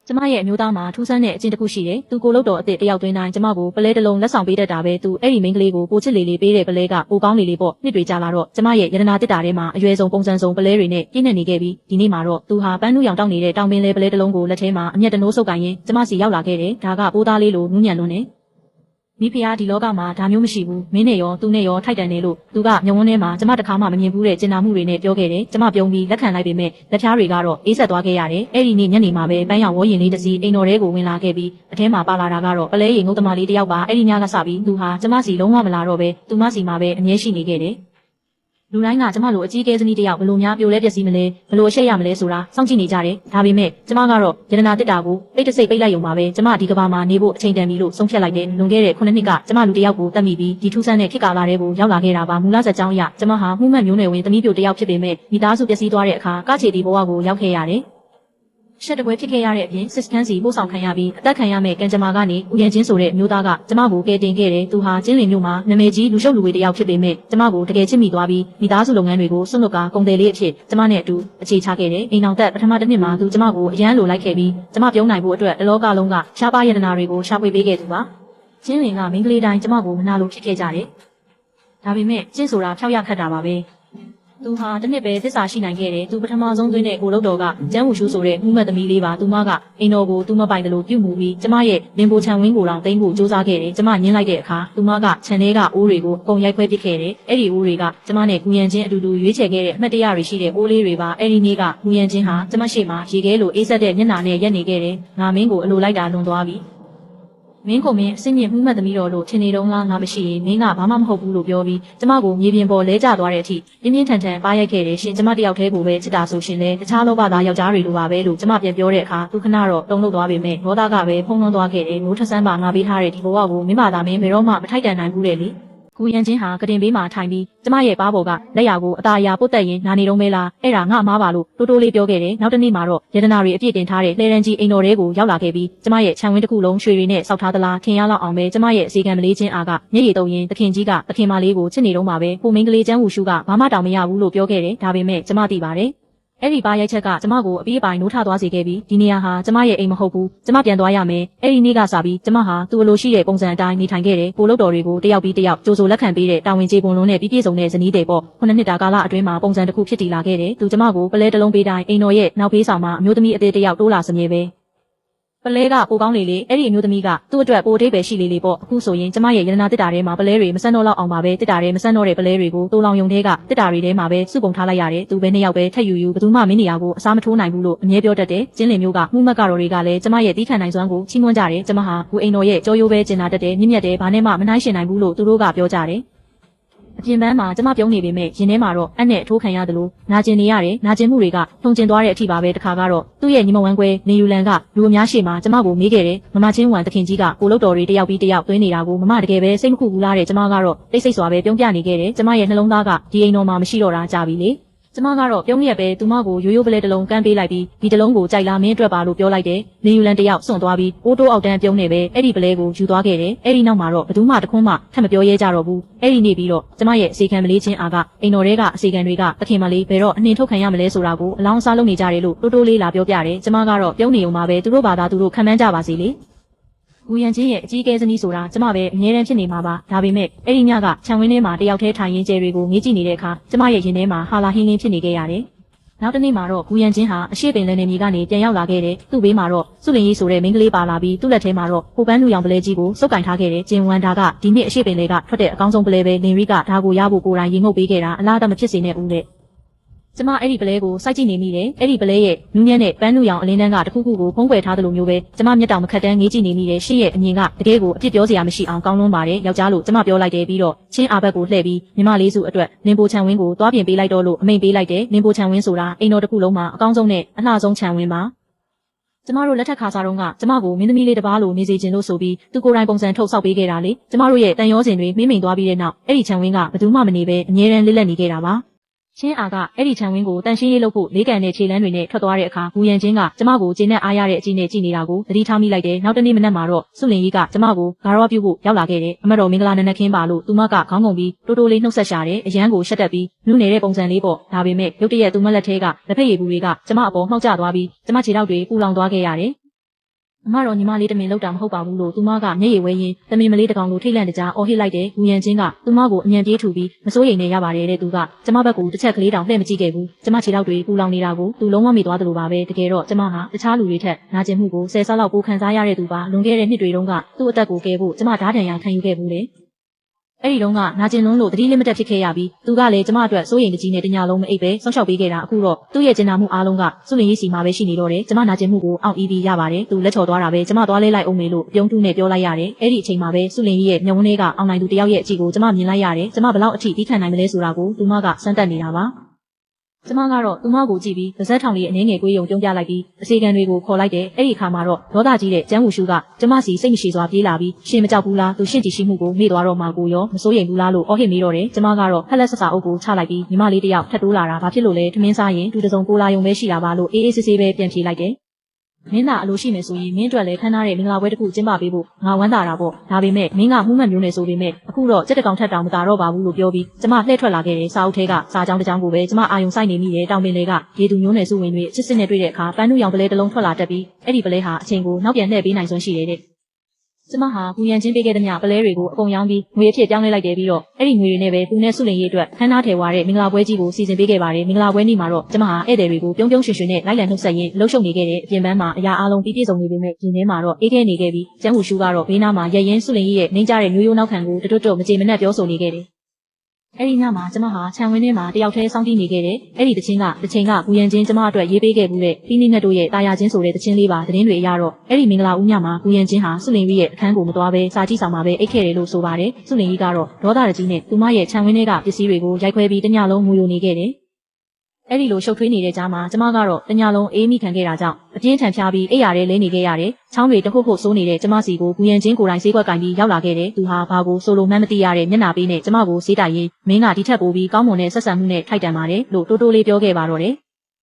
ကျမရဲ့အမျိုးသားမှာထူးဆန်းတဲ့အကျင့်တစ်ခုရှိတယ်။သူကိုလုတ်တော်အစ်စ်တယောက်တွင်တိုင်းကျမကိုပလဲတစ်လုံးလက်ဆောင်ပေးတတ်တာပဲ။သူအဲ့ဒီမိန်းကလေးကိုပိုချစ်လေလေးပေးတဲ့ပလဲကပိုကောင်းလေလေးပေါ့။နှစ်တွေကြာလာတော့ကျမရဲ့ယရနာတစ်တာထဲမှာအရွယ်ဆုံးပုံစံစုံပလဲတွေနဲ့ပြည့်နေခဲ့ပြီးဒီနေ့မှာတော့သူဟာပန်းနူးရောင်တောက်နေတဲ့တောင်ပင်လေပလဲတစ်လုံးကိုလက်ထဲမှာအမျက်တနိုးဆုပ်ကိုင်ရင်းကျမစီရောက်လာခဲ့တယ်။ဒါကပိုးသားလေးလိုနူးညံ့လွန်းနေမိဖုရားဒီလောကမှာဒါမျိုးမရှိဘူးမင်းနဲ့ရောသူနဲ့ရောထိုက်တန်နေလို့သူကညုံဝန်းထဲမှာကျမတခါမှမမြင်ဘူးတဲ့ကျင်နာမှုတွေနဲ့ပြောခဲ့တယ်ကျမပြုံးပြီးလက်ခံလိုက်ပေမဲ့လက်ဖျားတွေကတော့အေးဆက်သွားခဲ့ရတယ်အဲ့ဒီနေ့ညနေမှာပဲပန်းရောင်ဝရင်လေးတစ်စီးအိမ်တော်ထဲကိုဝင်လာခဲ့ပြီးအထဲမှာပါလာတာကတော့ပလဲရီငုတ်သမားလေးတစ်ယောက်ပါအဲ့ဒီညကစပြီးသူဟာကျမစီလုံးဝမလာတော့ပဲသူမစီမှာပဲအမြဲရှိနေခဲ့တယ်လူတိုင်းကကျမလိုအကြီးကဲစနည်းတယောက်ဘလို့များပြိုလဲပျက်စီးမလဲဘလို့အရှက်ရမလဲဆိုတာစောင့်ကြည့်နေကြတယ်ဒါပေမဲ့ကျမကတော့ယရနာတစ်တာကိုပိတ်တစိတ်ပိတ်လိုက်ရုံပါပဲကျမဒီကဘာမှာနေဖို့အချိန်တန်ပြီလို့ဆုံးဖြတ်လိုက်တယ်လွန်ခဲ့တဲ့9နှစ်ကကျမလူတစ်ယောက်ကိုတတ်မိပြီးဒီထူးဆန်းတဲ့ခေတ်ကာလတွေကိုရောက်လာခဲ့တာပါမူလဇာတ်ကြောင်းအရကျမဟာမှုမှတ်မျိုးနွယ်ဝင်သမီးပြိုတစ်ယောက်ဖြစ်ပေမဲ့မိသားစုပျက်စီးသွားတဲ့အခါကချေတီဘဝကိုရောက်ခဲ့ရတယ်ရှက်တပွဲဖြစ်ခဲ့ရတဲ့အပြင်စစ်စခန်းစီပို့ဆောင်ခံရပြီးအသက်ခံရမဲ့ကံကြမ္မာကနေဦးရန်ချင်းဆိုတဲ့မျိုးသားကကျမကိုကယ်တင်ခဲ့တယ်သူဟာကျင်းလင်မြို့မှာနာမည်ကြီးလူရှုပ်လူဝေးတစ်ယောက်ဖြစ်ပေမဲ့ကျမကိုတကယ်ချစ်မိသွားပြီးမိသားစုလုပ်ငန်းတွေကိုစွန့်လွတ်ကာကုန်တယ်လေးအဖြစ်ကျမနဲ့အတူအခြေချခဲ့တယ်အိမ်အောင်သက်ပထမတစ်နှစ်မှာသူကျမကိုအရန်လိုလိုက်ခဲ့ပြီးကျမပြုံးနိုင်ဖို့အတွက်တလောကလုံးကရှားပါယတနာတွေကိုရှာဖွေပေးခဲ့သူပါကျင်းလင်ကမိန်းကလေးတိုင်းကျမကိုမနာလိုဖြစ်ခဲ့ကြတယ်ဒါပေမဲ့ကျင့်ဆိုတာဖြောက်ရခတ်တာပါပဲသူဟာတစ်နှစ်ပဲသစ္စာရှိနိုင်ခဲ့တယ်သူပထမဆုံးသွင်းတဲ့ကိုလုတ်တော်ကကျန်းဝူရှူဆိုတဲ့မှုမှတ်သမီးလေးပါသူမကအိမ်တော်ကိုသူမပိုင်တယ်လို့ပြုမှုပြီးကျမရဲ့လင်ပိုချံဝင်းကိုတောင်သိမ်းဖို့ကြိုးစားခဲ့တယ်ကျမညှင်းလိုက်တဲ့အခါသူမကခြံထဲကအိုးတွေကိုအကုန်ရိုက်ခွဲပစ်ခဲ့တယ်အဲ့ဒီအိုးတွေကကျမနဲ့ကူရန်ချင်းအတူတူရွေးချယ်ခဲ့တဲ့အမှတ်တရတွေရှိတဲ့အိုးလေးတွေပါအဲ့ဒီနေ့ကကူရန်ချင်းဟာကျမရှိမှရေခဲလိုအေးဆက်တဲ့မျက်နှာနဲ့ရက်နေခဲ့တယ်ငါမင်းကိုအလိုလိုက်တာလွန်သွားပြီမင်းကိုမင်းအစင်းမြင့်မှုမှတ်သမီးတော်လို့ထင်နေတော့လားငါမရှိရင်မင်းကဘာမှမဟုတ်ဘူးလို့ပြောပြီးကျမကိုမြေပြင်ပေါ်လဲကျသွားတဲ့အထိပြင်းပြင်းထန်ထန်ပါရိုက်ခဲ့တယ်ရှင်ကျမတယောက်တည်းကိုပဲချစ်တာဆိုရှင်လဲတခြားလောဘသားယောက်ျားတွေလိုပါပဲလို့ကျမပြန်ပြောတဲ့အခါသူခဏတော့တုံ့လောက်သွားပေမဲ့ဒေါသကပဲဖုံးလွှမ်းသွားခဲ့တယ်မိုးထဆန်းပါငါပေးထားတဲ့ဒီဘဝကိုမင်းဘာသာမင်းဘယ်တော့မှမထိုက်တန်နိုင်ဘူးလေကူရန်ချင်းဟာကတင်ဘေးမှာထိုင်ပြီးကျမရဲ့ပါးပေါ်ကလက်ရာကိုအသာအရာပုတ်တက်ရင်နာနေတော့မဲလားအဲ့ဒါငါအမားပါလို့တိုးတိုးလေးပြောခဲ့တယ်နောက်တစ်နေ့မှာတော့ယတနာတွေအပြည့်တင်ထားတဲ့လှဲရန်ကြီးအိမ်တော်ထဲကိုရောက်လာခဲ့ပြီးကျမရဲ့ခြံဝင်းတစ်ခုလုံးရွှေတွေနဲ့စောက်ထားသလားထင်ရလောက်အောင်ပဲကျမရဲ့အစီကံမလေးချင်းအားကမျက်ရည်တုံရင်သခင်ကြီးကသခင်မလေးကိုချစ်နေတော့မှာပဲကိုမင်းကလေးချမ်းဝူရှုကဘာမှတောင်မရဘူးလို့ပြောခဲ့တယ်ဒါပေမဲ့ကျမသိပါတယ်အဲ့ဒီပါရိုက်ချက်ကကျမကိုအပြီးအပိုင်နိုးထသွားစေခဲ့ပြီးဒီနေရာဟာကျမရဲ့အိမ်မဟုတ်ဘူးကျမပြန်သွားရမယ်အဲ့ဒီနေ့ကစပြီးကျမဟာသူ့အလိုရှိတဲ့ပုံစံအတိုင်းနေထိုင်ခဲ့တယ်ကိုလုတ်တော်တွေကိုတယောက်ပြီးတယောက်ကြိုးစိုးလက်ခံပေးတဲ့တာဝန်ကျေပွန်လုံးနဲ့ပြည့်စုံတဲ့ဇနီးတဲ့ပေါ့9နှစ်တာကာလအတွင်းမှာပုံစံတစ်ခုဖြစ်တည်လာခဲ့တယ်သူကျမကိုပလဲတစ်လုံးပေးတိုင်းအိမ်တော်ရဲ့နောက်ဖေးဆောင်မှာအမျိုးသမီးအသေးတယောက်တိုးလာစမြဲပဲပလဲကပိုကောင်းလေလေအဲ့ဒီအမျိုးသမီးကသူ့အတွက်ပိုအသေးပဲရှိလေလေပေါ့အခုဆိုရင်ကျမရဲ့ရတနာတစ်တာထဲမှာပလဲတွေမဆန်းတော့လောက်အောင်ပါပဲတစ်တာထဲမဆန်းတော့တဲ့ပလဲတွေကိုတိုးလောင်ယုံထဲကတစ်တာတွေထဲမှာပဲစုပုံထားလိုက်ရတယ်သူပဲနှစ်ယောက်ပဲထက်ယူယူဘယ်သူမှမင်းနေရာကိုအစားမထိုးနိုင်ဘူးလို့အမြဲပြောတတ်တယ်ကျင်းလင်မျိုးကမှုမှတ်ကတော့တွေကလည်းကျမရဲ့တီးခံနိုင်စွမ်းကိုချီးမွမ်းကြတယ်ကျမဟာဘူအိမ်တော်ရဲ့ကြောရိုးပဲကျင်နာတတ်တယ်မြင့်မြတ်တယ်ဘာနဲ့မှမနှိုင်းရှင်နိုင်ဘူးလို့သူတို့ကပြောကြတယ်အပြင်ပန်းမှာကျမပြုံးနေပေမဲ့ရင်ထဲမှာတော့အနဲ့အထိုးခံရတယ်လို့နာကျင်နေရတယ်နာကျင်မှုတွေကထုံကျင်သွားတဲ့အထိပါပဲတခါကတော့သူ့ရဲ့ညီမဝမ်းကွဲနေယူလန်ကလူအများရှေ့မှာကျမကိုမေးခဲ့တယ်မမချင်းဝန်တခင်ကြီးကကိုလုတ်တော်တွေတယောက်ပြီးတယောက်သွင်းနေတာကိုမမတကယ်ပဲစိတ်မခုဘူးလားတဲ့ကျမကတော့တိတ်ဆိတ်စွာပဲပြုံးပြနေခဲ့တယ်ကျမရဲ့နှလုံးသားကဒီအိမ်တော်မှာမရှိတော့တာကြာပြီလေကျမကတော့ပြုံးရက်ပဲသူမကိုရိုးရိုးပလဲတစ်လုံးကမ်းပေးလိုက်ပြီးဒီတစ်လုံးကိုကြိုက်လားမင်းအတွက်ပါလို့ပြောလိုက်တယ်နေယူလန်တယောက်စွန့်သွားပြီးအိုးတိုးအောက်တန်းပြုံးနေပဲအဲ့ဒီပလဲကိုယူသွားခဲ့တယ်အဲ့ဒီနောက်မှာတော့ဘယ်သူမှတခွန်းမှထပ်မပြောရဲကြတော့ဘူးအဲ့ဒီနေ့ပြီးတော့ကျမရဲ့အစီကံမလေးချင်းအားကအိမ်တော်ထဲကအစီကံတွေကသခင်မလေးဘယ်တော့အနှင်ထုတ်ခံရမလဲဆိုတာကိုအလောင်းစားလုပ်နေကြတယ်လို့တိုးတိုးလေးလာပြောပြတယ်ကျမကတော့ပြုံးနေုံမှာပဲသူတို့ဘာသာသူတို့ခံမှန်းကြပါစေလေဦးရန်ချင်းရဲ့အကြီးကဲစနည်းဆိုတာကျမပဲအမြဲတမ်းဖြစ်နေမှာပါဒါပေမဲ့အဲ့ဒီညကခြံဝင်းထဲမှာတယောက်တည်းထိုင်ရင်းကျဲတွေကိုငေးကြည့်နေတဲ့အခါကျမရဲ့ရင်ထဲမှာဟာလာဟင်းလင်းဖြစ်နေခဲ့ရတယ်နောက်တစ်နေ့မှာတော့ဦးရန်ချင်းဟာအရှိပင်လယ်နေမြေကနေပြန်ရောက်လာခဲ့တယ်သူ့ဘေးမှာတော့စုလင်ကြီးဆိုတဲ့မိန်းကလေးပါလာပြီးသူ့လက်ထဲမှာတော့ဟိုပန်းလူရောင်ပလဲကြီးကိုစုပ်ကင်ထားခဲ့တယ်ကျင်ဝမ်ဒါကဒီနှစ်အရှိပင်လေကထွက်တဲ့အကောင်းဆုံးပလဲပဲလင်ရီကဒါကိုရဖို့ကိုယ်တိုင်ရင်ငုပ်ပေးခဲ့တာအလားတမဖြစ်စေနဲ့ဦးတဲ့ကျမအဲ့ဒီပလဲကိုစိုက်ကြည့်နေမိတယ်အဲ့ဒီပလဲရဲ့နူးညံ့တဲ့ပန်းနူရောင်အလင်းတန်းကတခုခုကိုဖုံးကွယ်ထားသလိုမျိုးပဲကျမမျက်တောင်မခတ်တန်းငေးကြည့်နေမိတယ်ရှေ့ရဲ့အမြင်ကတကယ်ကိုအပြစ်ပြောစရာမရှိအောင်ကောင်းလွန်းပါတယ်ယောက်ျားလို့ကျမပြောလိုက်တယ်ပြီးတော့ချင်းအာဘက်ကိုလှည့်ပြီးမြမလေးစုအတွက်လင်ပိုချံဝင်းကိုသွားပြင်ပေးလိုက်တော့လို့အမိန်ပေးလိုက်တယ်လင်ပိုချံဝင်းဆိုတာအိမ်တော်တစ်ခုလုံးမှာအကောင်းဆုံးနဲ့အလှဆုံးချံဝင်းပါကျမတို့လက်ထက်ခါစားတုန်းကကျမကိုမင်းသမီးလေးတစ်ပါးလိုနေစေခြင်းလို့ဆိုပြီးသူကိုယ်တိုင်ပုံစံထုတ်ဆောက်ပေးခဲ့တာလေကျမတို့ရဲ့တန်ရောစင်တွေမိမ့်မိန်သွားပြီးတဲ့နောက်အဲ့ဒီချံဝင်းကဘယ်သူမှမနေပဲအမြဲတမ်းလစ်လက်နေခဲ့တာပါချင်းအားကအဲ့ဒီခြံဝင်းကိုတန်ရှင်းရေးလုပ်ဖို့လေးကန်တဲ့ခြေလမ်းတွေနဲ့ထွက်သွားတဲ့အခါဘူရန်ချင်းကကျမကိုကျင်းနဲ့အားရတဲ့အကြည့်နဲ့ကြည့်နေတာကိုသတိထားမိလိုက်တယ်နောက်တနေ့မနက်မှာတော့စုလင်ကြီးကကျမကိုဂါရောပြုတ်ဖို့ရောက်လာခဲ့တယ်အမတော်မင်္ဂလာနနခင်းပါလို့သူမကခေါင်းကုန်ပြီးတိုးတိုးလေးနှုတ်ဆက်ရှာတယ်အရန်ကိုရှက်တက်ပြီးနုနေတဲ့ပုံစံလေးပေါ့ဒါပေမဲ့ရုတ်တရက်သူမလက်ထဲကလက်ဖက်ရည်ဘူးတွေကကျမအပေါ်မှောက်ကျသွားပြီးကျမခြေထောက်တွေပူလောင်သွားခဲ့ရတယ် အမတော်ညီမလေးတမင်လောက်တာမဟုတ်ပါဘူးလို့သူမကမျက်ရည်ဝဲရင်းတမင်မလေးတကောင်လိုထိတ်လန့်တကြားအော်ဟစ်လိုက်တယ်ဘူရန်ချင်းကသူမကိုအမြန်ပြေးထူပြီးမစိုးရိမ်နေရပါတယ်တဲ့သူကကျမဘက်ကိုတစ်ချက်ကလေးတောင်လှည့်မကြည့်ခဲ့ဘူးကျမခြေထောက်တွေပူလောင်နေတာကိုသူလုံးဝမေ့သွားသလိုပါပဲတကယ်တော့ကျမဟာတခြားလူတွေထက်နာကျင်မှုကို10ဆလောက်ပိုခံစားရတဲ့သူပါလွန်ခဲ့တဲ့နှစ်တွေတုန်းကသူ့အသက်ကိုကယ်ဖို့ကျမဓာတ်ထန်ရခံယူခဲ့ဘူးလေအဲ့ဒီတုန်းကနာကျင်လွန်းလို့တတိလေးမတက်ဖြစ်ခဲ့ရပြီးသူကလည်းကျမအတွက်စိုးရိမ်တကြီးနဲ့တညာလုံးမအိပ်ပဲစောင့်ရှောက်ပေးခဲ့တာအခုတော့သူ့ရဲ့ကျင်နာမှုအားလုံးကစွန့်လင်းရေးစီမှာပဲရှိနေတော့တယ်ကျမနာကျင်မှုကိုအောင့်အီးပြီးရပါတယ်သူလက်ချော်သွားတာပဲကျမသွားလဲလိုက်အောင်မေလို့ပြုံးတူးနဲ့ပြောလိုက်ရတယ်အဲ့ဒီအချိန်မှာပဲစွန့်လင်းရေးရဲ့မျက်ဝန်းလေးကအောင်နိုင်သူတယောက်ရဲ့အကြည့်ကိုကျမမြင်လိုက်ရတယ်ကျမဘလောက်အထိတီးခံနိုင်မလဲဆိုတာကိုသူမကစမ်းသပ်နေတာပါကျမကတော့သူမကိုကြည့်ပြီးပါဇက်ထောင်လေးအနေငယ်ကိုယုံပြုံးပြလိုက်ပြီးအစီကံတွေကိုခေါ်လိုက်တယ်အဲ့ဒီအခါမှာတော့ဒေါသကြီးတဲ့ကျန်းဝူရှုကကျမစီစိတ်မရှိစွာပြေးလာပြီးရှင်မကြောက်ဘူးလားသူရှင့်ကြည့်ရှိမှုကိုမေ့သွားတော့မှကိုရောမစိုးရိမ်ဘူးလားလို့အော်ဟစ်မိတော့တယ်ကျမကတော့ဖက်လက်ဆဆအုပ်ကိုချလိုက်ပြီးညီမလေးတယောက်ထပ်တိုးလာတာဘာဖြစ်လို့လဲထမင်းစားရင်သူတစုံကိုလာယုံပဲရှိတာပါလို့အေးအေးဆေးဆေးပဲပြန်ဖြေလိုက်တယ်မင်းသားအလိုရှိမယ်ဆိုရင်မင်းအတွက်လည်းခန်းထားတဲ့မင်္ဂလာပွဲတစ်ခုကျင်းပပေးဖို့ငါဝမ်းသာတာပေါ့ဒါပေမဲ့မင်းကမှုမှန်မျိုးနဲ့ဆိုပေမဲ့အခုတော့ကြက်တကောင်ထက်တောင်မသာတော့ပါဘူးလို့ပြောပြီးကျမလှည့်ထွက်လာခဲ့တဲ့စာအုပ်ထဲကစာကြောင်းတစ်ကြောင်းကိုပဲကျမအာယုံစိုက်နေမိတဲ့တောင်ပင်တွေကရေသူမျိုးနယ်စုဝင်တွေချစ်စစ်နဲ့တွေ့တဲ့အခါပန်းနုရောင်ပလဲတစ်လုံးထွက်လာတတ်ပြီးအဲ့ဒီပလဲဟာအချိန်ကိုနောက်ပြန်လှည့်ပေးနိုင်စွမ်းရှိတယ်တဲ့ကျမဟာဘူရန်ချင်းပေးခဲ့တဲ့ညပလဲတွေကိုအကုန်ရောင်းပြီးငွေအဖြစ်ပြောင်းလဲလိုက်တယ်ပြီးတော့အဲ့ဒီငွေတွေနဲ့ပဲသူနဲ့ဆုလင်ရေးအတွက်ခန်းသားထည်ဝါတဲ့မင်္ဂလာပွဲကြီးကိုစီစဉ်ပေးခဲ့ပါတယ်မင်္ဂလာပွဲနေ့မှာတော့ကျမဟာဧည့်သည်တွေကိုပြုံးပြုံးရွှင်ရွှင်နဲ့လိုက်လံနှုတ်ဆက်ရင်းလှုပ်ရှုပ်နေခဲ့တဲ့အပြင်ပန်းမှာအရာအလုံးပြည့်စုံနေပေမဲ့ဒီထဲမှာတော့အေးခဲနေခဲ့ပြီးကျန်းဟူရှူကတော့ဘေးနားမှာရရင်ဆုလင်ရေးရဲ့နှင်းကြတဲ့မျိုးရိုးနောက်ခံကိုတွတ်တွတ်မကြေမနက်ပြောဆိုနေခဲ့တယ်အဲ့ဒီညမှာကျမဟာခြံဝင်းထဲမှာတယောက်တည်းစောင့်ကြည့်နေခဲ့တယ်။အဲ့ဒီတခြင်းကဘူရန်ချင်းကျမအတွက်ရေးပေးခဲ့ဘူးတဲ့။ပြီးနည်းနဲ့တို့ရဲ့တာယာချင်းဆိုတဲ့တခြင်းလေးပါသတင်းတွေအရတော့အဲ့ဒီမင်္ဂလာဦးညမှာဘူရန်ချင်းဟာစွလင်ကြီးရဲ့အခန်းကိုမသွားဘဲစာကြည့်ဆောင်မှာပဲအိတ်ခဲ့တယ်လို့ဆိုပါတယ်။စွလင်ကြီးကတော့ဒေါသတကြီးနဲ့သူမရဲ့ခြံဝင်းထဲကပစ္စည်းတွေကိုရိုက်ခွဲပြီးတညလုံးငိုယိုနေခဲ့တယ်။အဲ့ဒီလိုရှုပ်ထွေးနေတဲ့ကြားမှာကျမကတော့တညလုံးအေးမိခံခဲ့တာကြောင့်အပြင်းထန်ဖျားပြီးအိပ်ရာထဲလဲနေခဲ့ရတယ်။ချောင်းတွေတခုခုဆိုးနေတဲ့ကျမစီကိုဘူရန်ချင်းကိုယ်တိုင်ဆေးကွက်ကင်ပြီးရောက်လာခဲ့တယ်။သူဟာဘာကိုဆိုလိုမှန်းမသိရတဲ့မျက်နှာပေးနဲ့ကျမကိုဆေးတိုက်ရင်းမင်းကဒီထက်ပိုပြီးကောင်းမွန်တဲ့ဆက်ဆံမှုနဲ့ထိုက်တန်ပါတယ်လို့တိုးတိုးလေးပြောခဲ့ပါတော့တယ်။